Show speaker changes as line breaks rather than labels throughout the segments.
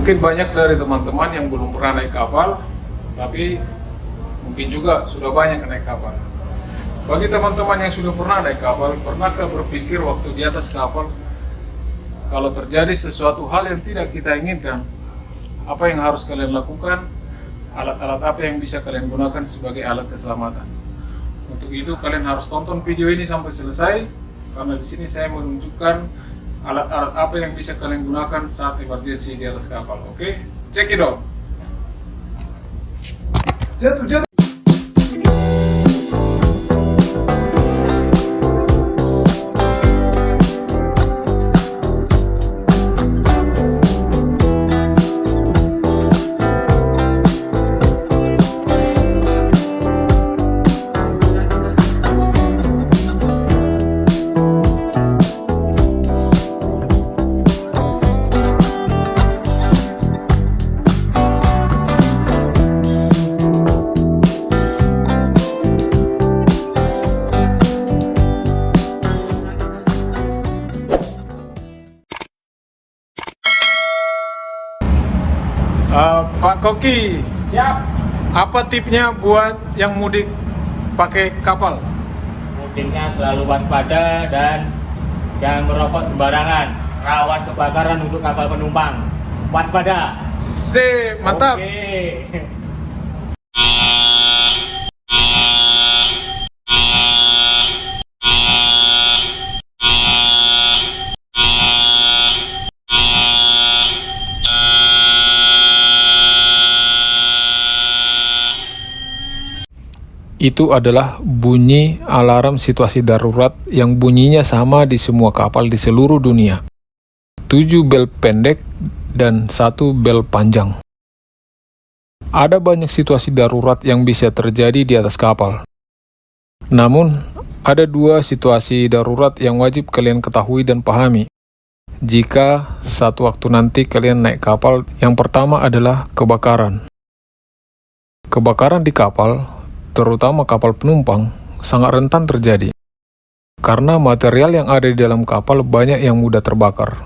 Mungkin banyak dari teman-teman yang belum pernah naik kapal, tapi mungkin juga sudah banyak naik kapal. Bagi teman-teman yang sudah pernah naik kapal, pernahkah berpikir waktu di atas kapal, kalau terjadi sesuatu hal yang tidak kita inginkan, apa yang harus kalian lakukan? Alat-alat apa yang bisa kalian gunakan sebagai alat keselamatan? Untuk itu kalian harus tonton video ini sampai selesai, karena di sini saya menunjukkan alat-alat apa yang bisa kalian gunakan saat emergency di atas kapal. Oke, check it out. Jatuh. Pak Koki,
Siap.
apa tipnya buat yang mudik pakai kapal?
Mudiknya selalu waspada dan jangan merokok sembarangan. Rawan kebakaran untuk kapal penumpang. Waspada.
Mantap.
Oke.
Itu adalah bunyi alarm situasi darurat yang bunyinya sama di semua kapal di seluruh dunia. 7 bel pendek dan 1 bel panjang. Ada banyak situasi darurat yang bisa terjadi di atas kapal. Namun, ada 2 situasi darurat yang wajib kalian ketahui dan pahami. Jika satu waktu nanti kalian naik kapal, yang pertama adalah kebakaran. Kebakaran di kapal, terutama kapal penumpang, sangat rentan terjadi. Karena material yang ada di dalam kapal banyak yang mudah terbakar.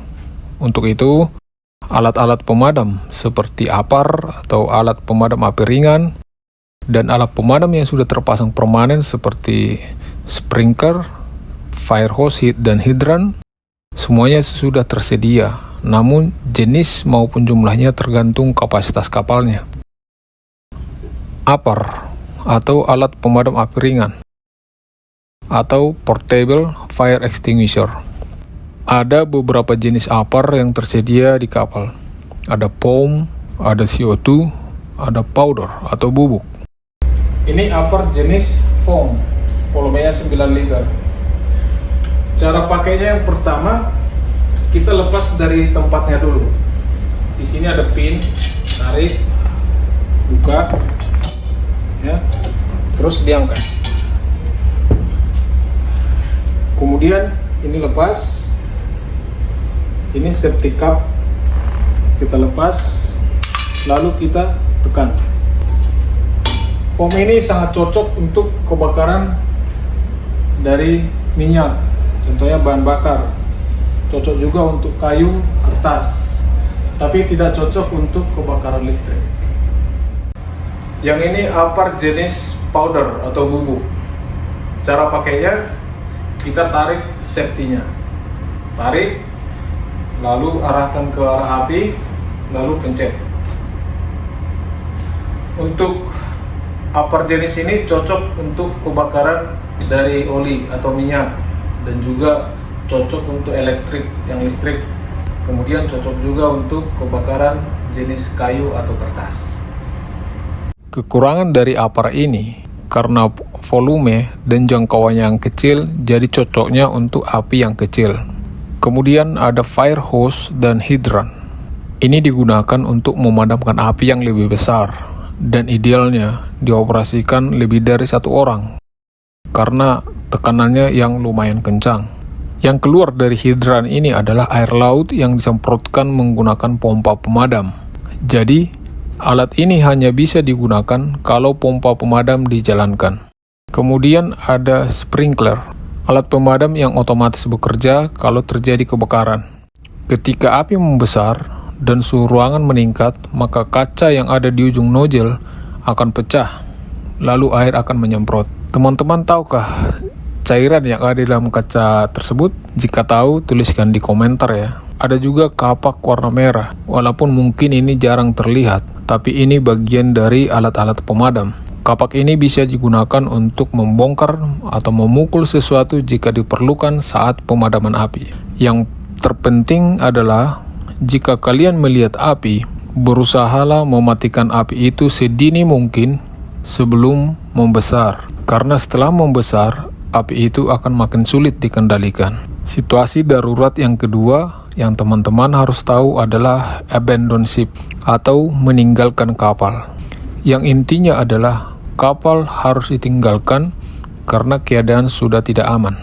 Untuk itu, alat-alat pemadam seperti APAR atau alat pemadam api ringan, dan alat pemadam yang sudah terpasang permanen seperti sprinkler, fire hose dan hidran, semuanya sudah tersedia. Namun, jenis maupun jumlahnya tergantung kapasitas kapalnya. APAR atau alat pemadam api ringan atau portable fire extinguisher. Ada beberapa jenis APAR yang tersedia di kapal. Ada foam, ada CO2, ada powder atau bubuk.
Ini APAR jenis foam, volumenya 9 liter. Cara pakainya yang pertama, kita lepas dari tempatnya dulu. Di sini ada pin, tarik, buka, ya, terus diangkat. Kemudian ini lepas, ini safety cup kita lepas, lalu kita tekan. Foam ini sangat cocok untuk kebakaran dari minyak, contohnya bahan bakar. Cocok juga untuk kayu, kertas, tapi tidak cocok untuk kebakaran listrik. Yang ini APAR jenis powder atau bubuk. Cara pakainya, kita tarik safety-nya. Tarik, lalu arahkan ke arah api, lalu pencet. Untuk APAR jenis ini cocok untuk kebakaran dari oli atau minyak, dan juga cocok untuk elektrik yang listrik. Kemudian cocok juga untuk kebakaran jenis kayu atau kertas.
Kekurangan dari APAR ini, karena volume dan jangkauannya yang kecil, jadi cocoknya untuk api yang kecil. Kemudian ada fire hose dan hidran. Ini digunakan untuk memadamkan api yang lebih besar, dan idealnya dioperasikan lebih dari 1 orang, karena tekanannya yang lumayan kencang. Yang keluar dari hidran ini adalah air laut yang disemprotkan menggunakan pompa pemadam. Jadi, alat ini hanya bisa digunakan kalau pompa pemadam dijalankan. Kemudian ada sprinkler, alat pemadam yang otomatis bekerja kalau terjadi kebakaran. Ketika api membesar dan suhu ruangan meningkat, maka kaca yang ada di ujung nozzle akan pecah, lalu air akan menyemprot. Teman-teman tahukah cairan yang ada di dalam kaca tersebut? Jika tahu, tuliskan di komentar ya. Ada juga kapak warna merah, walaupun mungkin ini jarang terlihat, tapi ini bagian dari alat-alat pemadam. Kapak ini bisa digunakan untuk membongkar atau memukul sesuatu jika diperlukan saat pemadaman api. Yang terpenting adalah jika kalian melihat api, berusahalah mematikan api itu sedini mungkin sebelum membesar, karena setelah membesar, api itu akan makin sulit dikendalikan. Situasi darurat yang kedua yang teman-teman harus tahu adalah abandon ship atau meninggalkan kapal. Yang intinya adalah kapal harus ditinggalkan karena keadaan sudah tidak aman.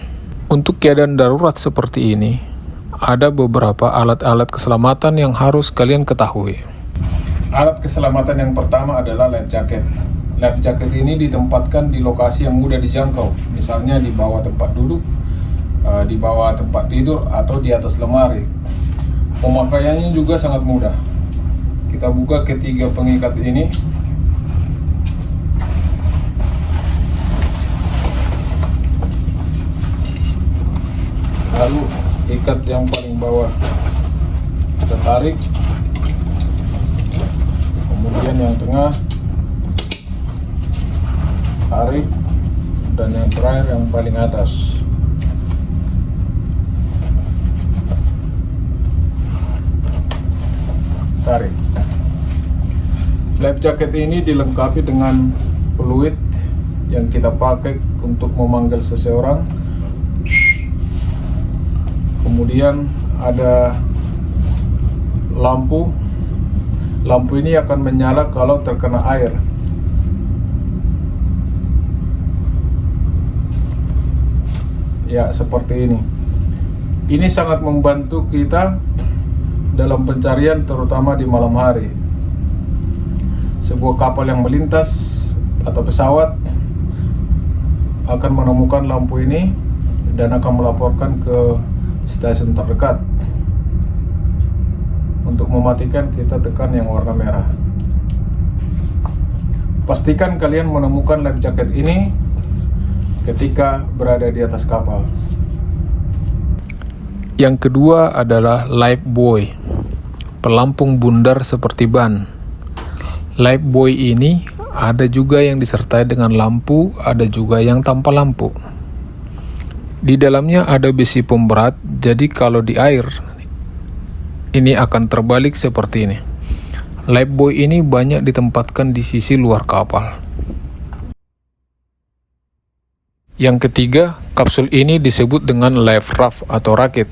Untuk keadaan darurat seperti ini, ada beberapa alat-alat keselamatan yang harus kalian ketahui.
Alat keselamatan yang pertama adalah life jacket. Life jacket ini ditempatkan di lokasi yang mudah dijangkau, misalnya di bawah tempat duduk, di bawah tempat tidur, atau di atas lemari. Pemakaiannya juga sangat mudah. Kita buka ketiga pengikat ini. Lalu ikat yang paling bawah. Kita tarik. Kemudian yang tengah tarik, dan yang terakhir yang paling atas. Tarik. Life jacket ini dilengkapi dengan peluit yang kita pakai untuk memanggil seseorang. Kemudian ada lampu. Lampu ini akan menyala kalau terkena air. Ya, seperti ini. Ini sangat membantu kita dalam pencarian, terutama di malam hari. Sebuah kapal yang melintas atau pesawat akan menemukan lampu ini dan akan melaporkan ke stasiun terdekat. Untuk mematikan, kita tekan yang warna merah. Pastikan kalian menemukan life jacket ini ketika berada di atas kapal.
Yang kedua adalah life buoy, pelampung bundar seperti ban. Life buoy ini ada juga yang disertai dengan lampu, ada juga yang tanpa lampu. Di dalamnya ada besi pemberat, jadi kalau di air, ini akan terbalik seperti ini. Life buoy ini banyak ditempatkan di sisi luar kapal. Yang ketiga, kapsul ini disebut dengan life raft atau rakit.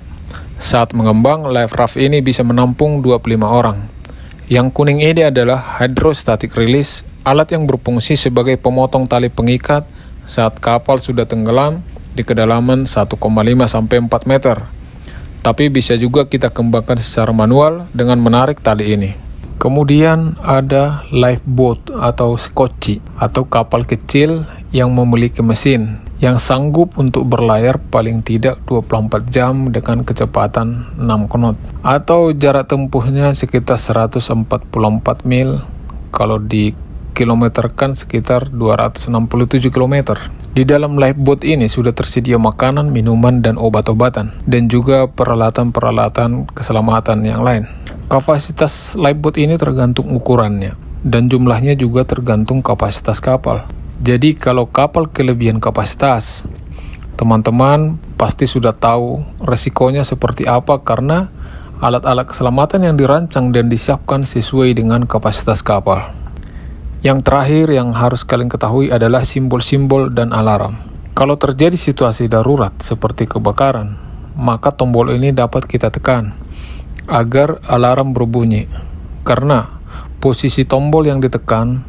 Saat mengembang, life raft ini bisa menampung 25 orang. Yang kuning ini adalah hydrostatic release, alat yang berfungsi sebagai pemotong tali pengikat saat kapal sudah tenggelam di kedalaman 1,5 sampai 4 meter. Tapi bisa juga kita kembangkan secara manual dengan menarik tali ini. Kemudian ada lifeboat atau skoci atau kapal kecil yang memiliki mesin yang sanggup untuk berlayar paling tidak 24 jam dengan kecepatan 6 knot atau jarak tempuhnya sekitar 144 mil, kalau dikilometerkan sekitar 267 km. Di dalam lifeboat ini sudah tersedia makanan, minuman, dan obat-obatan, dan juga peralatan-peralatan keselamatan yang lain. Kapasitas lifeboat ini tergantung ukurannya, dan jumlahnya juga tergantung kapasitas kapal. Jadi kalau kapal kelebihan kapasitas, teman-teman pasti sudah tahu resikonya seperti apa, karena alat-alat keselamatan yang dirancang dan disiapkan sesuai dengan kapasitas kapal. Yang terakhir yang harus kalian ketahui adalah simbol-simbol dan alarm. Kalau terjadi situasi darurat seperti kebakaran, maka tombol ini dapat kita tekan agar alarm berbunyi, karena posisi tombol yang ditekan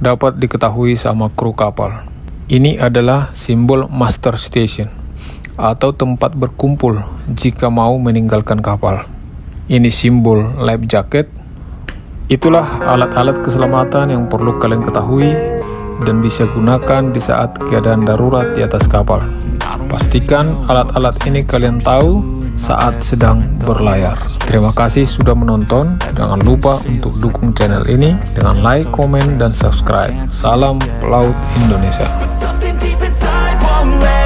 dapat diketahui sama kru kapal. Ini adalah simbol master station atau tempat berkumpul jika mau meninggalkan kapal. Ini simbol life jacket. Itulah alat-alat keselamatan yang perlu kalian ketahui dan bisa gunakan di saat keadaan darurat di atas kapal. Pastikan alat-alat ini kalian tahu saat sedang berlayar. Terima kasih sudah menonton. Jangan lupa untuk dukung channel ini dengan like, komen, dan subscribe. Salam Pelaut Indonesia.
Something deep inside won't let